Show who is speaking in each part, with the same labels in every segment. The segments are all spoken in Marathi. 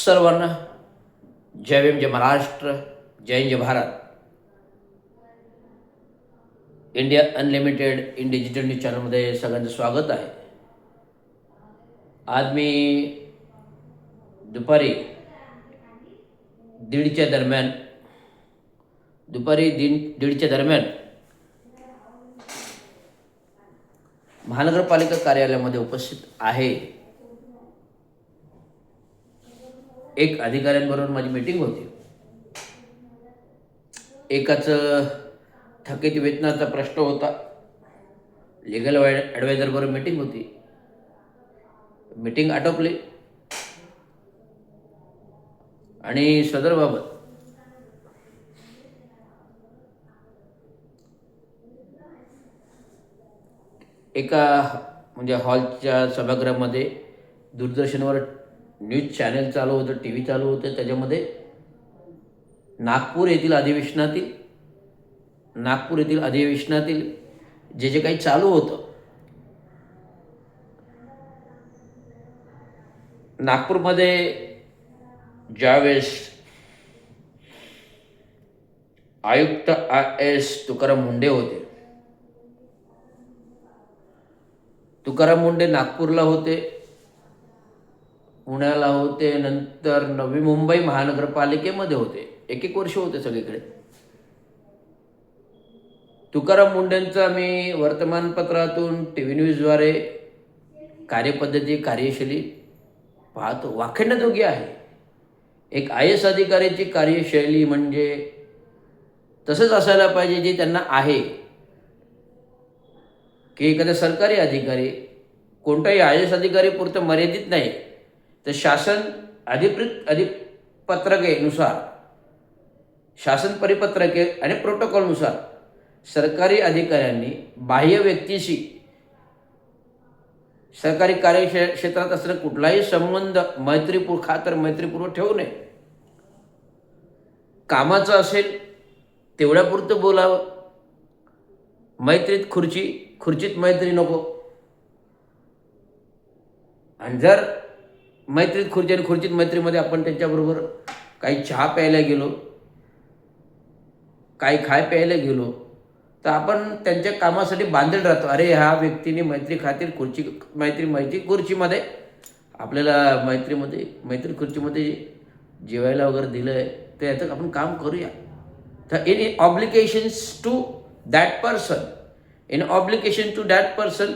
Speaker 1: सर्वांना जय भीम, जय महाराष्ट्र, जय हिंद, जय Bharat. India unlimited in digital news चॅनलमध्ये सगळ्यांचं स्वागत आहे. आज मी दुपारी दीडच्या दरम्यान महानगरपालिका कार्यालयामध्ये उपस्थित आहे. एक अधिकाऱ्यांबरोबर माझी मीटिंग होती. एकाचं थकीत वेतनाचा प्रश्न होता. लिगल ॲडवायझरबरोबर मीटिंग होती. मीटिंग आटोपली आणि सदरबाबत एका हॉलच्या सभागृहामध्ये दूरदर्शनवर न्यूज चॅनल चालू होतं, टी व्ही चालू होतं. त्याच्यामध्ये नागपूर येथील अधिवेशनातील जे काही चालू होतं, नागपूरमध्ये ज्यावेळेस आयुक्त IAS तुकाराम मुंढे होते. तुकाराम मुंढे नागपूरला होते, पुण्याला होते, नंतर नवी मुंबई महानगरपालिकेमध्ये होते. एक वर्ष होते सगळीकडे. तुकाराम मुंढेंचा मी वर्तमानपत्रातून TV न्यूजद्वारे कार्यपद्धती, कार्यशैली पाहतो. वाखाणण्याजोगी आहे. एक IAS अधिकाऱ्याची कार्यशैली म्हणजे तसंच असायला पाहिजे जे त्यांना आहे. की एखादा सरकारी अधिकारी, कोणताही IAS अधिकारी पुरतं मर्यादित नाही, तर शासन अधिपत्रकेनुसार, शासन परिपत्रके आणि प्रोटोकॉलनुसार सरकारी अधिकाऱ्यांनी बाह्य व्यक्तीशी सरकारी कार्यक्षेत्रात असलेला कुठलाही संबंध मैत्रीपूर्वक ठेवू नये. कामाचं असेल तेवढ्यापुरतं बोलावं. मैत्रीत खुर्चीत मैत्री नको. आणि जर मैत्रीत खुर्ची आणि खुर्चीत मैत्रीमध्ये आपण त्यांच्याबरोबर काही चहा प्यायला गेलो, काही खाय प्यायला गेलो, तर आपण त्यांच्या कामासाठी बांधील राहतो. अरे ह्या व्यक्तीने मैत्री खातीर मैत्री खुर्चीमध्ये आपल्याला मैत्री खुर्चीमध्ये जेवायला वगैरे दिलं आहे, तर याचं आपण काम करूया. तर in obligation to that person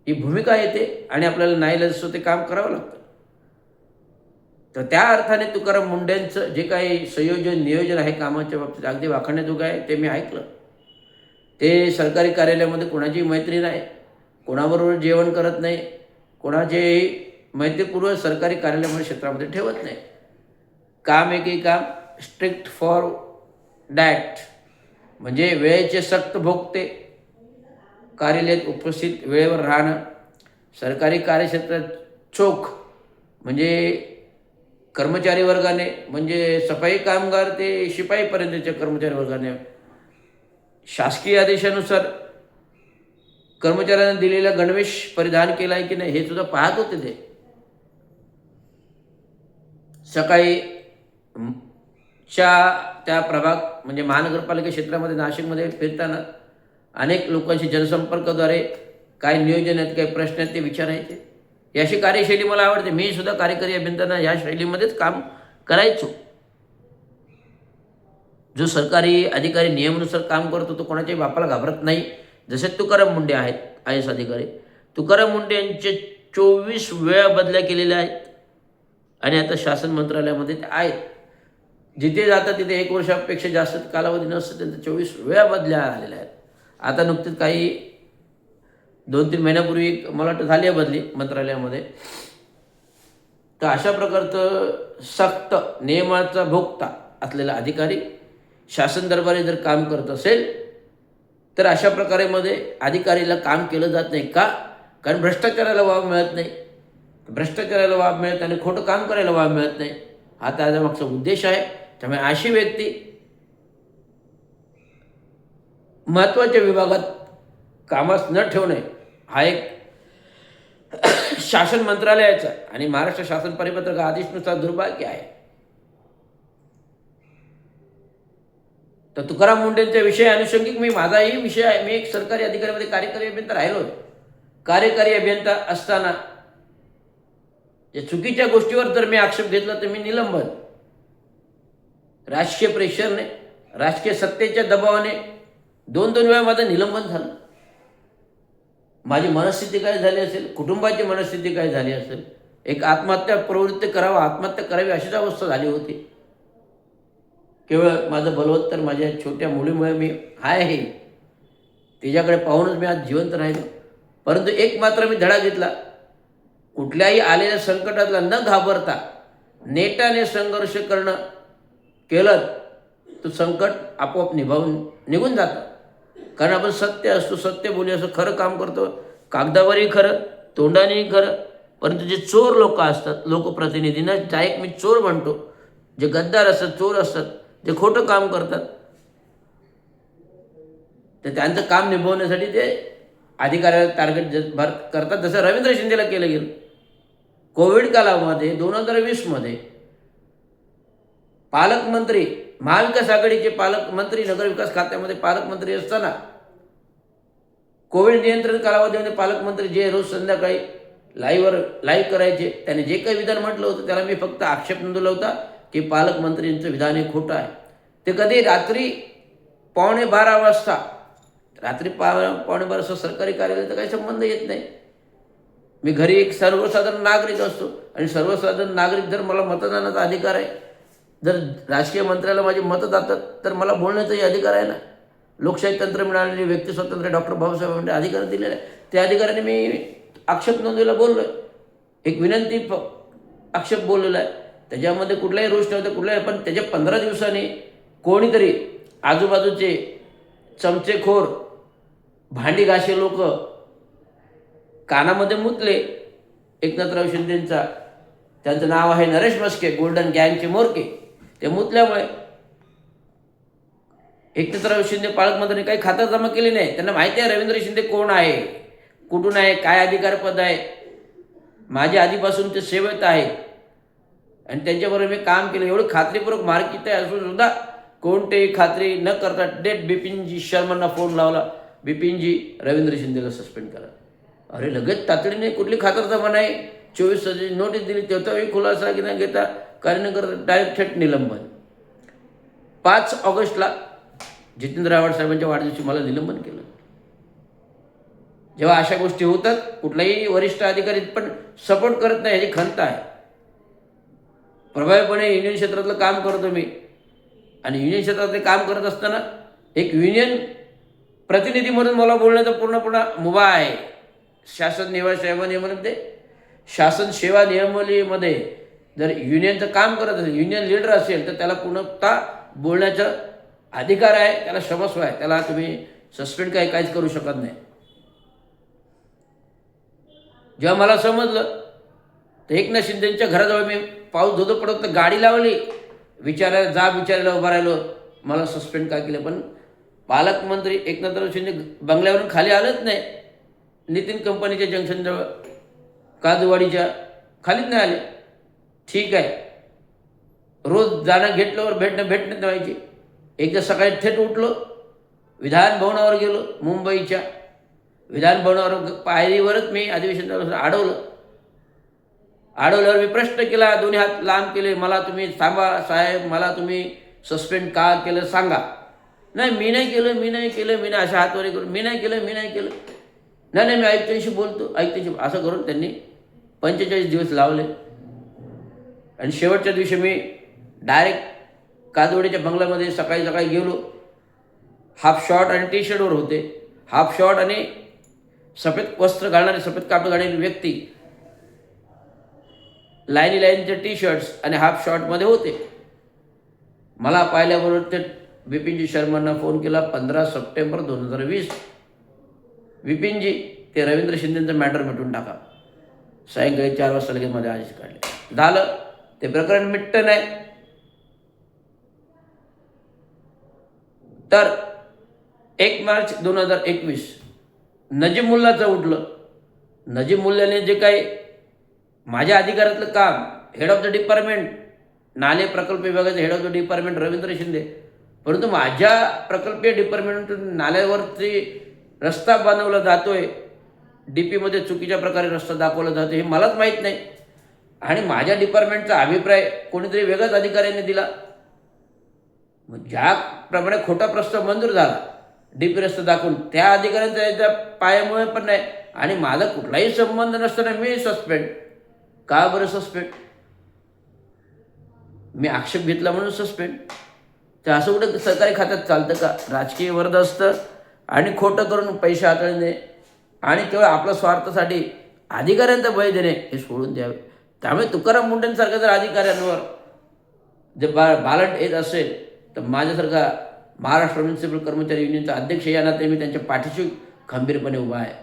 Speaker 1: ही भूमिका येते आणि आपल्याला नाईलाजास्तव ते काम करावं लागतं. तर त्या अर्थाने तुकाराम मुंढेंचं जे काही नियोजन आहे कामाच्या बाबतीत अगदी वाखाणण्याजोगं आहे. ते मी ऐकलं. ते सरकारी कार्यालयामध्ये कोणाची मैत्री नाही, कोणाबरोबर जेवण करत नाही, कोणाचेही मैत्रीपूर्वक सरकारी कार्यालयामध्ये क्षेत्रामध्ये ठेवत नाही. काम स्ट्रिक्ट फॉर दॅट म्हणजे वेळेचे सक्त भोगते, कार्यालयात उपस्थित वेळेवर राहणं, सरकारी कार्यक्षेत्रात चोख म्हणजे कर्मचारी वर्गाने, म्हणजे सफाई कामगार ते शिपाईपर्यंतच्या कर्मचारी वर्गाने शासकीय आदेशानुसार कर्मचाऱ्यांना दिलेला गणवेश परिधान केला आहे की नाही हे सुद्धा पाहत होते. ते सकाळी त्या प्रभाग म्हणजे महानगरपालिका क्षेत्रामध्ये नाशिकमध्ये फिरताना अनेक लोकांशी जनसंपर्काद्वारे काय नियोजन आहेत, काही प्रश्न आहेत ते विचारायचे. याची कार्यशैली मला आवडते. मी सुद्धा कार्यकारी अभियंत्यांना या शैलीमध्येच काम करायचो. जो सरकारी अधिकारी नियमानुसार काम करतो तो कोणाच्याही बापाला घाबरत नाही. जसे तुकाराम मुंढे आहेत IAS अधिकारी. तुकाराम मुंढे यांचे 24 वेळा बदल्या केलेल्या आहेत आणि आता शासन मंत्रालयामध्ये ते आहेत. जिथे जातात तिथे 1 वर्षापेक्षा जास्त कालावधी नसतं, त्यांच्या 24 वेळा बदल्या आलेल्या आहेत. आता नुकतीच काही 2-3 महिन्यापूर्वी मला वाटतं झाली आहे बदली मंत्रालयामध्ये. तर अशा प्रकारचं सक्त नियमाचा भोक्ता असलेला अधिकारी शासन दरबारी जर काम करत असेल तर अशा प्रकारे अधिकारीला काम केलं जात नाही. का? कारण भ्रष्टाचाराला वाव मिळत नाही. भ्रष्टाचाराला वाव मिळत आणि खोटं काम करायला वाव मिळत नाही. हा त्याचा मागचा उद्देश आहे. त्यामुळे अशी व्यक्ती महत्त्वाच्या विभागात कामास न ठेवणे हा एक शासन मंत्रालयाचा आणि महाराष्ट्र शासन परिपत्रक आदेशनुसार दुर्भाग्य आहे. तर तुकाराम मुंडेंच्या विषय अनुषंगिक माझाही विषय आहे. मी एक सरकारी अधिकाऱ्यामध्ये कार्यकारी अभियंता राहिलो. कार्यकारी अभियंता असताना या चुकीच्या गोष्टीवर जर मी आक्षेप घेतला तर मी निलंबन. राजकीय प्रेशरने, राजकीय सत्तेच्या दबावाने 2-2 वेळा माझं निलंबन झालं. माझी मनस्थिती काय झाली असेल, कुटुंबाची मनस्थिती काय झाली असेल, एक आत्महत्या प्रवृत्ती करावा, आत्महत्या करावी अशीच अवस्था झाली होती. केवळ माझं बलवत्तर माझ्या छोट्या मुलीमुळे मी आहे, तिच्याकडे पाहूनच मी आज जिवंत राहिलो. परंतु एक मात्र मी धडा घेतला, कुठल्याही आलेल्या संकटातला न घाबरता नेटाने संघर्ष करणं केलं तो संकट आपोआप निघून जातं. कारण आपण सत्य असतो, सत्य बोली असं खरं काम करतो. कागदावरही खरं, तोंडानेही खरं. परंतु जे चोर लोक असतात, लोकप्रतिनिधींना डायरेक्ट मी चोर म्हणतो, जे गद्दार असतात, चोर असतात, जे खोटं काम करतात, तर त्यांचं काम निभवण्यासाठी ते अधिकाऱ्याला टार्गेट करतात. जसं रवींद्र शिंदेला केलं गेलं. कोविड कालामध्ये 2020मध्ये पालकमंत्री, महाविकास आघाडीचे पालकमंत्री, नगरविकास खात्यामध्ये पालकमंत्री असताना कोविड नियंत्रण कालावधीमध्ये पालकमंत्री जे रोज संध्याकाळी लाईव्ह करायचे, त्याने जे काही विधान म्हटलं होतं त्याला मी फक्त आक्षेप नोंदवला होता की पालकमंत्र्यांचं विधान हे खोटं आहे. ते कधी रात्री 11:15 वाजता, रात्री 11:15 वाजता सरकारी कार्यालयाचा काही संबंध येत नाही. मी घरी एक सर्वसाधारण नागरिक असतो आणि सर्वसाधारण नागरिक जर मला मतदानाचा अधिकार आहे, जर राजकीय मंत्र्याला माझे मतं जातात तर मला बोलण्याचाही अधिकार आहे ना. लोकशाही तंत्र मिळालेले, व्यक्ती स्वातंत्र्य डॉक्टर बाबासाहेब आंबेडकर अधिकार दिलेला आहे. त्या अधिकाराने मी आक्षेप नोंदवलेला बोललो आहे. एक विनंती आक्षेप बोललेला आहे. त्याच्यामध्ये कुठलाही रोष नव्हता, कुठलाही. पण त्याच्या 15 दिवसांनी कोणीतरी आजूबाजूचे चमचेखोर भांडी घासे लोक कानामध्ये मुतले एकनाथराव शिंदेंचा. त्यांचं नाव आहे नरेश मस्के, गोल्डन गँगचे मोरके. ते मुतल्यामुळे एकनाथराव शिंदे पालकमंत्र्यांनी काही खातं जमा केली नाही. त्यांना माहिती आहे रवींद्र शिंदे कोण आहे, कुठून आहे, काय अधिकारपद आहे. माझे आधीपासून ते सेवेत आहेत आणि त्यांच्याबरोबर मी काम केलं. एवढं खात्रीपूर्वक मार्किट आहे असून सुद्धा कोणतेही खात्री न करता डेट बिपिनजी शर्मांना फोन लावला, बिपिनजी रवींद्र शिंदेला सस्पेंड करा. अरे लगेच तातडीने, कुठली खातर जमा नाही, 24 तासाची नोटीस दिली, तेव्हाही खुलासा की न घेता कार्य न करता डायरेक्ट थेट निलंबन. 5 ऑगस्टला जितेंद्र आव्हाड साहेबांच्या वाढदिवशी मला निलंबन केलं. जेव्हा अशा गोष्टी होतात, कुठलाही वरिष्ठ अधिकारी पण सपोर्ट करत नाही, ह्याची खंत आहे. प्रभावीपणे युनियन क्षेत्रातलं काम करतो मी आणि युनियन क्षेत्रातले काम करत असताना एक युनियन प्रतिनिधी म्हणून मला बोलण्याचा पूर्णपणे मुभा आहे. शासन सेवा नियमावलीमध्ये, शासन सेवा नियमावलीमध्ये जर युनियनचं काम करत असेल, युनियन लीडर असेल, तर त्याला पूर्णतः बोलण्याचा अधिकार आहे, त्याला क्षमस्व आहे. त्याला तुम्ही सस्पेंड काहीच करू शकत नाही. जेव्हा मला समजलं तर एकनाथ शिंदेच्या घराजवळ मी पाऊस धोधो पडत तर गाडी लावली, विचारायला उभा राहिलो, मला सस्पेंड का केलं. पण पालकमंत्री एकनाथराव शिंदे बंगल्यावरून खाली आलंच नाही. नितीन कंपनीच्या जंक्शनजवळ काजूवाडीच्या खालीच नाही आले. ठीक आहे, रोज जाणं घेतल्यावर भेटणं व्हायची. एकदा सकाळी थेट उठलो, विधान भवनावर गेलो. मुंबईच्या विधान भवनावर पायरीवरच मी अधिवेशनाला अडवल्यावर मी प्रश्न केला, दोन्ही हात लांब केले. मला तुम्ही थांबा साहेब, मला तुम्ही सस्पेंड का केलं सांगा. नाही मी नाही केलं, अशा हातवारी करून मी नाही केलं. नाही मी आयुक्तांशी बोलतो, असं करून त्यांनी 45 दिवस लावले. आणि शेवटच्या दिवशी मी डायरेक्ट काजवाडीच्या बंगल्यामध्ये सकाळी गेलो. हाफ शॉर्ट आणि टी शर्टवर होते. हाफ शॉर्ट आणि सफेद वस्त्र घालणारे, सफेद कापड घालणारी व्यक्ती लाईनचे टी शर्ट्स आणि हाफ शॉर्टमध्ये होते. मला पाहिल्याबरोबर ते बिपिनजी शर्मांना फोन केला. 15 सप्टेंबर 2020. विपिनजी, ते रवींद्र शिंदेचं मॅटर मिटून टाका. सायंकाळी 4 वाजता लगेच माझे आदेश काढले. झालं, ते प्रकरण मिटतं नाही. तर 1 मार्च 2021 नजीब मुल्लाचं उठलं. नजीब मुल्लाने जे काही माझ्या अधिकारातलं काम हेड ऑफ द डिपार्टमेंट, नाले प्रकल्प विभागाचे head of the department Ravindra Shinde, परंतु माझ्या प्रकल्पीय डिपार्टमेंटून नाल्यावरती रस्ता बनवला जातोय, DP मध्ये चुकीच्या प्रकारे रस्ता दाखवला जातो हे मलाच माहीत नाही, आणि माझ्या डिपार्टमेंटचा अभिप्राय कोणीतरी वेगळ्याच अधिकाऱ्याने दिला. मग ज्याप्रमाणे खोटा प्रस्ताव मंजूर झाला DP रस्ता दाखवून, त्या अधिकाऱ्यांचा याच्या पायामुळे पण नाही, आणि माझा कुठलाही संबंध नसताना मी सस्पेंड. का बरं सस्पेंड? मी आक्षेप घेतला म्हणून सस्पेंड? ते असं कुठं सरकारी खात्यात चालतं का? राजकीय वर्ध असतं आणि खोटं करून पैसे हाताळणे आणि केवळ आपल्या स्वार्थासाठी अधिकाऱ्यांचा भय देणे हे सोडून द्यावे. त्यामुळे तुकाराम मुंडेंसारख्या जर अधिकाऱ्यांवर जे बालट येत असेल तर माझ्यासारखा महाराष्ट्र म्युनिसिपल कर्मचारी युनियनचा अध्यक्ष या नात्याने मी त्यांच्या पाठीशी खंबीरपणे उभा आहे.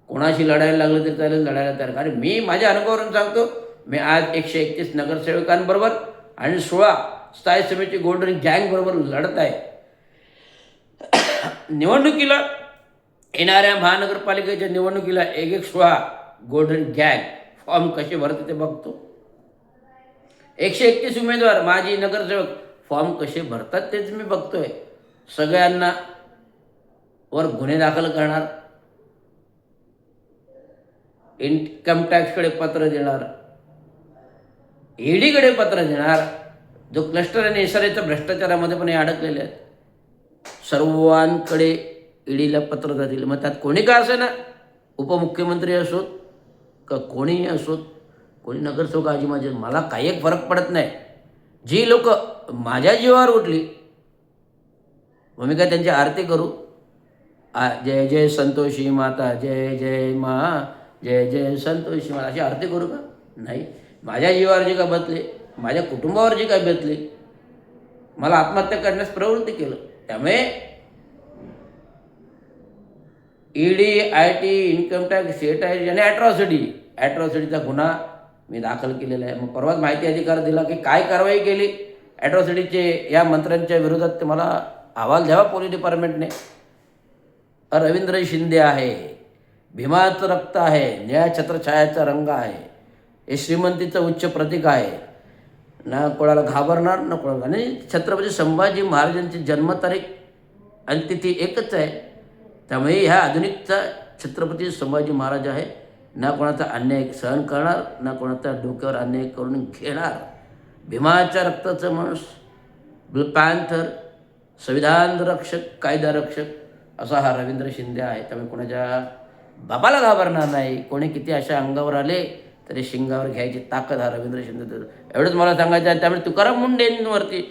Speaker 1: कोणाशी लढायला लागलं तरी चालेल, लढायला तयार. कारण मी माझ्या अनुभवावरून सांगतो, मी आज 131 नगरसेवकांबरोबर आणि 16 स्थायी समिती गोल्डन गँगबरोबर लढत आहे. निवडणुकीला येणाऱ्या महानगरपालिकेच्या निवडणुकीला 116 गोल्डन गँग फॉर्म कसे भरते ते बघतो. 131 उमेदवार माजी नगरसेवक फॉर्म कसे भरतात तेच मी बघतोय. सगळ्यांना वर गुन्हे दाखल करणार, इन्कम टॅक्सकडे पत्र देणार, ईडीकडे पत्र देणार. जो क्लस्टर आणि SRAच्या भ्रष्टाचारामध्ये पण हे अडकलेले आहेत, सर्वांकडे ईडीला पत्र जातील. मग त्यात कोणी का असे ना, उपमुख्यमंत्री असोत का कोणीही असोत, कोणी नगरसेवक आजी माझे, मला काही एक फरक पडत नाही. जी लोक माझ्या जीवावर उठली मग मी काय त्यांची आरती करू? जय जय संतोषी माता, जय जय मा, जय जय संतोषी माता, अशी आरती करू का? नाही. माझ्या जीवावर जे काय बसले, माझ्या कुटुंबावर जे काय बेतले, मला आत्महत्या करण्यास प्रवृत्ती केलं. त्यामुळे ईडी, IT, इन्कम टॅक्स, सेटाईज आणि ॲट्रॉसिटीचा गुन्हा मी दाखल केलेला आहे. मग परवाच माहिती अधिकार दिला की काय कारवाई केली ॲट्रॉसिटीचे या मंत्र्यांच्या विरोधात, ते मला अहवाल द्यावा पोलीस डिपार्टमेंटने. रवींद्र शिंदे आहे, भीमाचं रक्त आहे, निळ्या छत्रछायाचा रंग आहे, हे श्रीमंतीचं उच्च प्रतीक आहे. ना कोणाला घाबरणार ना कोणाला. आणि छत्रपती संभाजी महाराजांची जन्मतारीख आणि तिथी एकच आहे. त्यामुळे ह्या आधुनिकचा छत्रपती संभाजी महाराज आहे. ना कोणाचा अन्याय सहन करणार, ना कोणाचा डोक्यावर अन्याय करून घेणार. भीमाच्या रक्ताचं माणूस, ब्लॅक पॅन्थर, संविधान रक्षक, कायदा रक्षक असा हा रवींद्र शिंदे आहे. त्यामुळे कोणाच्या बाबाला घाबरणार नाही. कोणी किती अशा अंगावर आले तरी शिंगावर घ्यायची ताकद हा रवींद्र शिंदे. एवढंच मला सांगायचं आहे. त्यामुळे तुकाराम मुंडेंवरती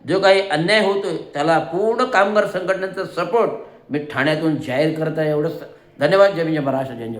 Speaker 1: जो काही अन्याय होतोय त्याला पूर्ण कामगार संघटनेचा सपोर्ट मी ठाण्यातून जाहीर करत आहे. एवढंच. धन्यवाद. जय महाराष्ट्र, जय